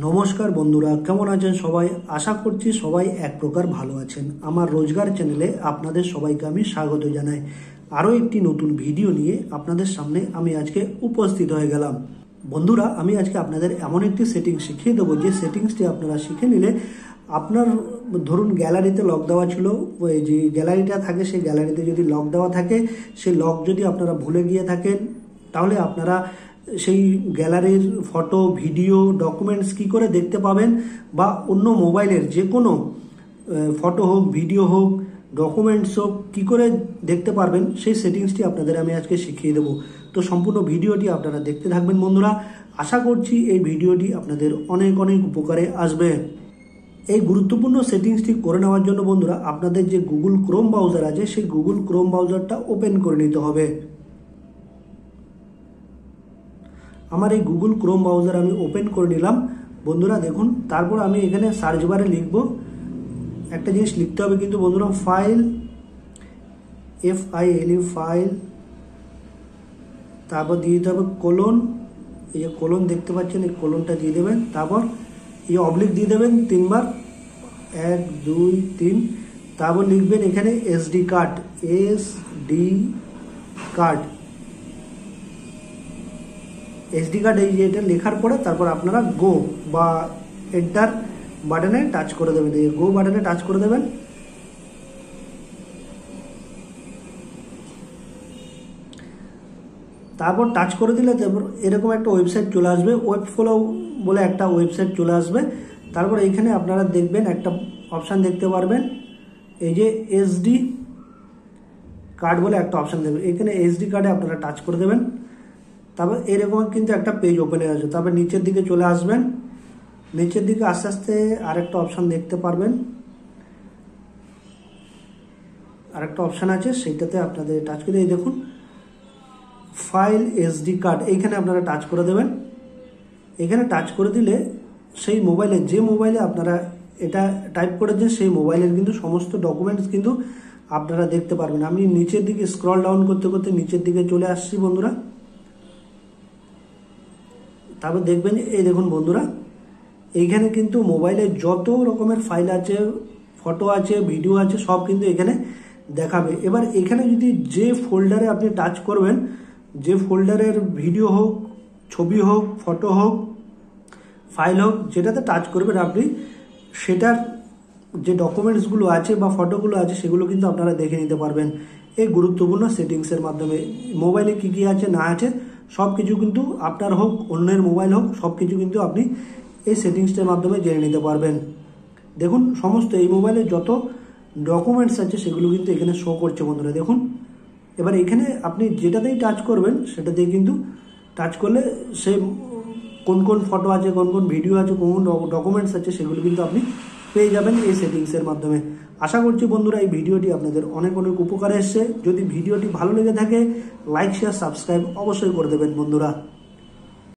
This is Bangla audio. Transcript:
নমস্কার বন্ধুরা, কেমন আছেন সবাই? আশা করছি সবাই এক প্রকার ভালো আছেন। আমার রোজগার চ্যানেলে আপনাদের সবাইকে আমি স্বাগত জানাই। আরও একটি নতুন ভিডিও নিয়ে আপনাদের সামনে আমি আজকে উপস্থিত হয়ে গেলাম। বন্ধুরা, আমি আজকে আপনাদের এমন একটি সেটিংস শিখিয়ে দেবো যে সেটিংসটি আপনারা শিখে নিলে আপনার ধরুন গ্যালারিতে লক দেওয়া ছিল, ওই যে গ্যালারিটা থাকে সেই গ্যালারিতে যদি লক দেওয়া থাকে, সেই লক যদি আপনারা ভুলে গিয়ে থাকেন তাহলে আপনারা সেই গ্যালারির ফটো, ভিডিও, ডকুমেন্টস কি করে দেখতে পাবেন বা অন্য মোবাইলের যে কোনো ফটো হোক, ভিডিও হোক, ডকুমেন্টস হোক কী করে দেখতে পারবেন সেই সেটিংসটি আপনাদের আমি আজকে শিখিয়ে দেবো। তো সম্পূর্ণ ভিডিওটি আপনারা দেখতে থাকবেন বন্ধুরা। আশা করছি এই ভিডিওটি আপনাদের অনেক অনেক উপকারে আসবে। এই গুরুত্বপূর্ণ সেটিংসটি করে নেওয়ার জন্য বন্ধুরা আপনাদের যে গুগল ক্রোম ব্রাউজার আছে সেই গুগল ক্রোম ব্রাউজারটা ওপেন করে নিতে হবে। আমার এই গুগল ক্রোম ব্রাউজার আমি ওপেন করে নিলাম বন্ধুরা। দেখুন, তারপর আমি এখানে সার্চ বারে লিখব, একটা জিনিস লিখতে হবে কিন্তু বন্ধুরা, ফাইল, FILE ফাইল, তারপর দিয়ে দিতে হবে কোলন, এই যে কোলন দেখতে পাচ্ছেন এই কোলনটা দিয়ে দেবেন, তারপর এই অবলিক দিয়ে দেবেন 3 বার, 1 2 3, তারপর লিখবেন এখানে SD কার্ড, SD কার্ড এই যে এটা লেখার পরে তারপর আপনারা গো বা এন্টার বাটনে টাচ করে দেবেন। এই গো বাটনে টাচ করে দেবেন। তারপর টাচ করে দিলে তারপর এরকম একটা ওয়েবসাইট চলে আসবে, ওয়েব ফ্লো বলে একটা ওয়েবসাইট চলে আসবে। তারপর এইখানে আপনারা দেখবেন একটা অপশান দেখতে পারবেন, এই যে SD কার্ড বলে একটা অপশান দেবেন। এখানে SD কার্ডে আপনারা টাচ করে দেবেন। তারপর এরকম কিন্তু একটা পেজ ওপেন হয়ে আসবে। তারপর নিচের দিকে চলে আসবেন, নিচের দিকে আস্তে আস্তে আরেকটা অপশান দেখতে পারবেন, আরেকটা অপশান আছে সেইটাতে আপনাদের টাচ করে এই দেখুন ফাইল SD কার্ড, এইখানে আপনারা টাচ করে দেবেন। এখানে টাচ করে দিলে সেই মোবাইলে, যে মোবাইলে আপনারা এটা টাইপ করেছেন সেই মোবাইলের কিন্তু সমস্ত ডকুমেন্টস কিন্তু আপনারা দেখতে পারবেন। আমি নিচের দিকে স্ক্রল ডাউন করতে করতে নিচের দিকে চলে আসছি বন্ধুরা। তারপর দেখবেন এই দেখুন বন্ধুরা, এইখানে কিন্তু মোবাইলে যত রকমের ফাইল আছে, ফটো আছে, ভিডিও আছে, সব কিন্তু এখানে দেখাবে। এবার এখানে যদি যে ফোল্ডারে আপনি টাচ করবেন, যে ফোল্ডারের ভিডিও হোক, ছবি হোক, ফটো হোক, ফাইল হোক, যেটাতে টাচ করবেন আপনি, সেটার যে ডকুমেন্টসগুলো আছে বা ফটোগুলো আছে সেগুলো কিন্তু আপনারা দেখে নিতে পারবেন এই গুরুত্বপূর্ণ সেটিংসের মাধ্যমে। মোবাইলে কি কি আছে না আছে সব কিছু কিন্তু আপনার হোক, অন্যের মোবাইল হোক, সব কিছু কিন্তু আপনি এই সেটিংসটার মাধ্যমে জেনে নিতে পারবেন। দেখুন, সমস্ত এই মোবাইলে যত ডকুমেন্টস আছে সেগুলো কিন্তু এখানে শো করছে বন্ধুরা। দেখুন, এবার এখানে আপনি যেটাতেই টাচ করবেন সেটাতেই কিন্তু টাচ করলে সে কোন কোন ফটো আছে, কোন কোন ভিডিও আছে, কোন কোন ডকুমেন্টস আছে সেগুলো কিন্তু আপনি পেয়ে যাবেন এই সেটিংসের মাধ্যমে। আশা করছি বন্ধুরা এই ভিডিওটি আপনাদের অনেক অনেক উপকারে এসছে। যদি ভিডিওটি ভালো লেগে থাকে লাইক, শেয়ার, সাবস্ক্রাইব অবশ্যই করে দেবেন বন্ধুরা।